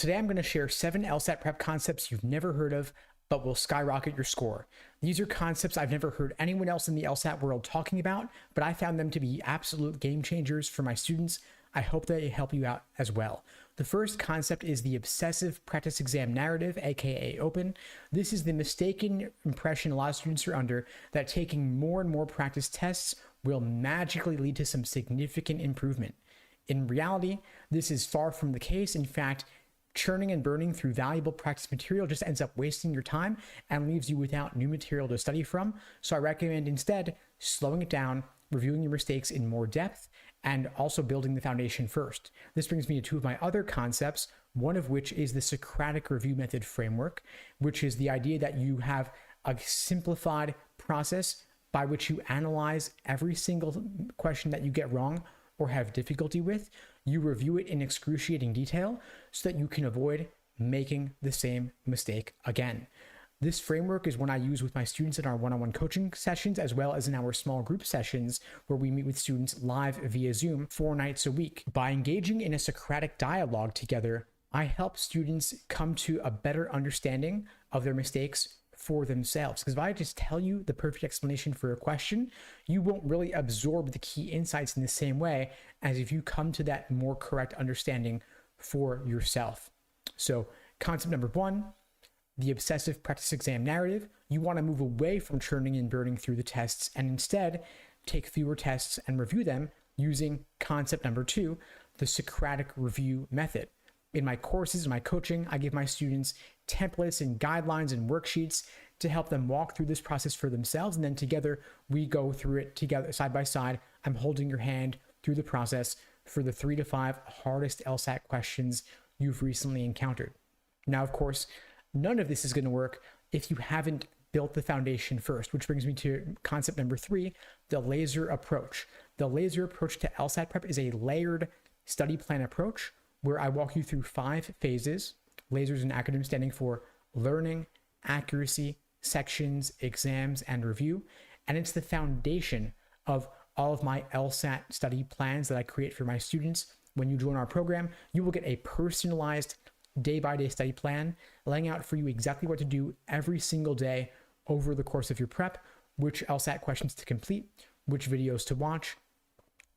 Today I'm going to share 7 LSAT prep concepts you've never heard of, but will skyrocket your score. These are concepts I've never heard anyone else in the LSAT world talking about, but I found them to be absolute game changers for my students. I hope they help you out as well. The first concept is the obsessive practice exam narrative, aka OPEN. This is the mistaken impression a lot of students are under that taking more and more practice tests will magically lead to some significant improvement. In reality, this is far from the case. In fact, churning and burning through valuable practice material just ends up wasting your time and leaves you without new material to study from. So I recommend instead slowing it down, reviewing your mistakes in more depth, and also building the foundation first. This brings me to 2 of my other concepts, one of which is the Socratic review method framework, which is the idea that you have a simplified process by which you analyze every single question that you get wrong or have difficulty with. You review it in excruciating detail so that you can avoid making the same mistake again. This framework is one I use with my students in our one-on-one coaching sessions, as well as in our small group sessions where we meet with students live via Zoom 4 nights a week. By engaging in a Socratic dialogue together, I help students come to a better understanding of their mistakes for themselves. Because if I just tell you the perfect explanation for a question, you won't really absorb the key insights in the same way as if you come to that more correct understanding for yourself. So concept number 1, the obsessive practice exam narrative. You want to move away from churning and burning through the tests and instead take fewer tests and review them using concept number 2, the Socratic review method. In my courses, in my coaching, I give my students templates and guidelines and worksheets to help them walk through this process for themselves. And then together, we go through it together, side by side. I'm holding your hand through the process for the 3 to 5 hardest LSAT questions you've recently encountered. Now, of course, none of this is going to work if you haven't built the foundation first, which brings me to concept number 3, the laser approach. The laser approach to LSAT prep is a layered study plan approach where I walk you through 5 phases. Lasers in acronym standing for learning, accuracy, sections, exams, and review. And it's the foundation of all of my LSAT study plans that I create for my students. When you join our program, you will get a personalized day-by-day study plan laying out for you exactly what to do every single day over the course of your prep, which LSAT questions to complete, which videos to watch,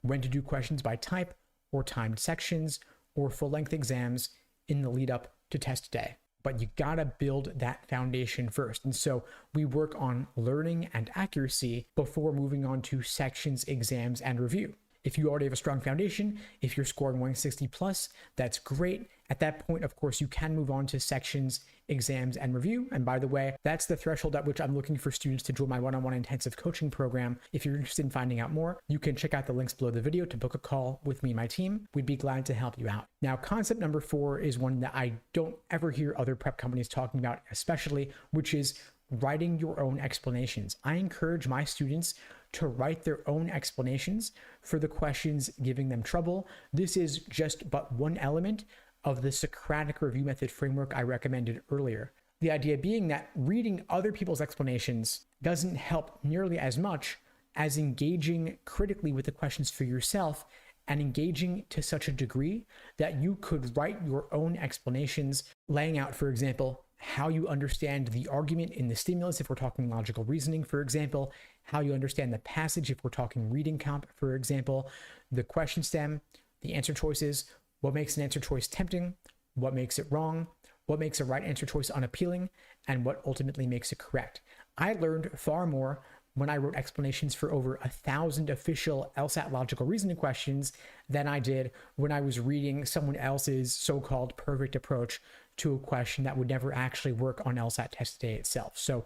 when to do questions by type or timed sections, or full-length exams in the lead up to test day. But you gotta build that foundation first. And so we work on learning and accuracy before moving on to sections, exams, and review. If you already have a strong foundation, if you're scoring 160 plus, that's great. At that point, of course, you can move on to sections, exams, and review. And by the way, that's the threshold at which I'm looking for students to join my one-on-one intensive coaching program. If you're interested in finding out more, you can check out the links below the video to book a call with me and my team. We'd be glad to help you out. Now, concept number 4 is one that I don't ever hear other prep companies talking about, especially, which is writing your own explanations. I encourage my students to write their own explanations for the questions giving them trouble. This is just but one element of the Socratic review method framework I recommended earlier. The idea being that reading other people's explanations doesn't help nearly as much as engaging critically with the questions for yourself and engaging to such a degree that you could write your own explanations, laying out, for example, how you understand the argument in the stimulus if we're talking logical reasoning, for example, how you understand the passage if we're talking reading comp, for example, the question stem, the answer choices, what makes an answer choice tempting, what makes it wrong, what makes a right answer choice unappealing, and what ultimately makes it correct. I learned far more when I wrote explanations for over 1,000 official LSAT logical reasoning questions than I did when I was reading someone else's so-called perfect approach to a question that would never actually work on LSAT test day itself. So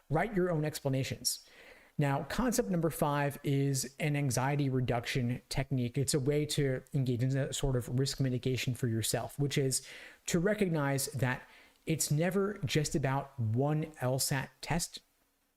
write your own explanations. Now, concept number 5 is an anxiety reduction technique. It's a way to engage in a sort of risk mitigation for yourself, which is to recognize that it's never just about one LSAT test.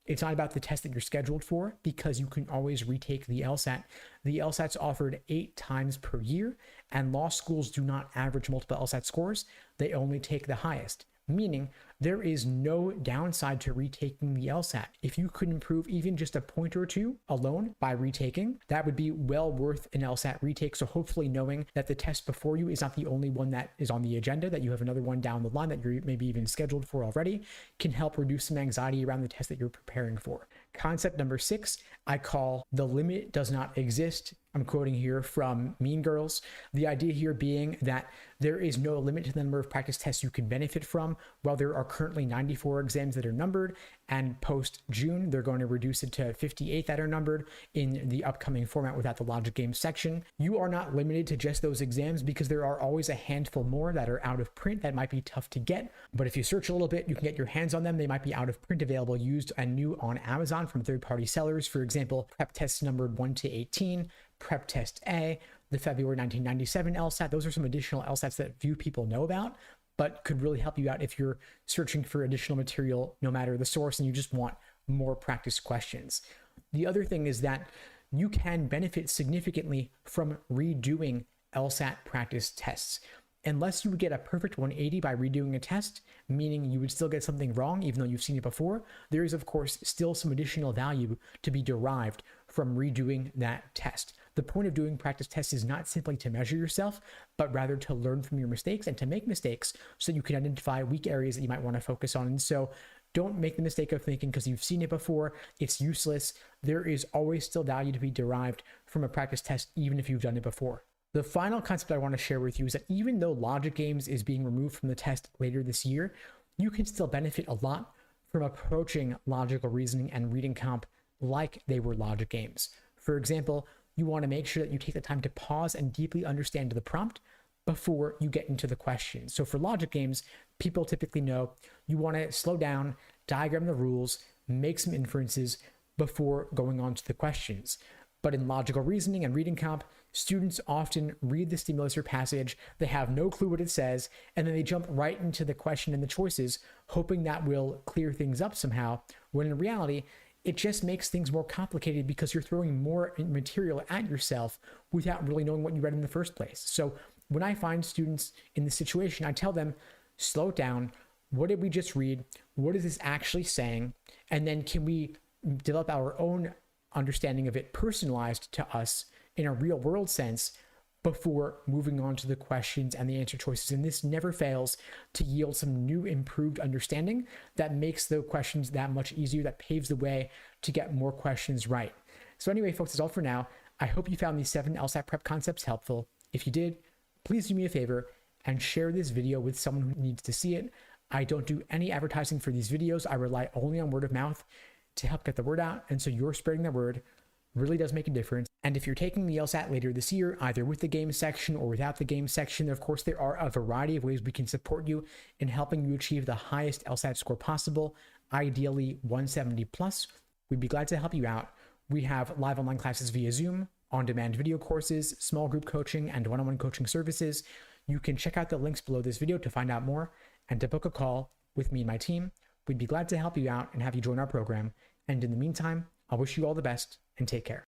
It's not about the test that you're scheduled for, because you can always retake the LSAT. The LSAT's offered 8 times per year, and law schools do not average multiple LSAT scores. They only take the highest, meaning there is no downside to retaking the LSAT. If you could improve even just a point or two alone by retaking, that would be well worth an LSAT retake. So hopefully knowing that the test before you is not the only one that is on the agenda, that you have another one down the line that you're maybe even scheduled for already, can help reduce some anxiety around the test that you're preparing for. Concept number 6, I call the limit does not exist. I'm quoting here from Mean Girls. The idea here being that there is no limit to the number of practice tests you can benefit from. While there are currently 94 exams that are numbered, and post-June, they're going to reduce it to 58 that are numbered in the upcoming format without the logic game section. You are not limited to just those exams because there are always a handful more that are out of print that might be tough to get. But if you search a little bit, you can get your hands on them. They might be out of print, available, used, and new on Amazon from third-party sellers. For example, prep tests numbered 1 to 18, Prep Test A, the February 1997 LSAT. Those are some additional LSATs that few people know about, but could really help you out if you're searching for additional material, no matter the source, and you just want more practice questions. The other thing is that you can benefit significantly from redoing LSAT practice tests. Unless you would get a perfect 180 by redoing a test, meaning you would still get something wrong even though you've seen it before, there is of course still some additional value to be derived from redoing that test. The point of doing practice tests is not simply to measure yourself, but rather to learn from your mistakes and to make mistakes so you can identify weak areas that you might want to focus on. And so don't make the mistake of thinking because you've seen it before, it's useless. There is always still value to be derived from a practice test, even if you've done it before. The final concept I want to share with you is that even though logic games is being removed from the test later this year, you can still benefit a lot from approaching logical reasoning and reading comp like they were logic games. For example, you want to make sure that you take the time to pause and deeply understand the prompt before you get into the question. So for logic games, people typically know you want to slow down, diagram the rules, make some inferences before going on to the questions. But in logical reasoning and reading comp, students often read the stimulus or passage, they have no clue what it says, and then they jump right into the question and the choices, hoping that will clear things up somehow, when in reality, it just makes things more complicated because you're throwing more material at yourself without really knowing what you read in the first place. So when I find students in this situation, I tell them, slow it down. What did we just read? What is this actually saying? And then can we develop our own understanding of it personalized to us in a real world sense before moving on to the questions and the answer choices. And this never fails to yield some new improved understanding that makes the questions that much easier, that paves the way to get more questions right. So anyway, folks, that's all for now. I hope you found these 7 LSAT prep concepts helpful. If you did, please do me a favor and share this video with someone who needs to see it. I don't do any advertising for these videos. I rely only on word of mouth to help get the word out. And so you're spreading the word really does make a difference. And if you're taking the LSAT later this year, either with the game section or without the game section, of course, there are a variety of ways we can support you in helping you achieve the highest LSAT score possible, ideally 170 plus. We'd be glad to help you out. We have live online classes via Zoom, on-demand video courses, small group coaching, and one-on-one coaching services. You can check out the links below this video to find out more and to book a call with me and my team. We'd be glad to help you out and have you join our program. And in the meantime, I wish you all the best and take care.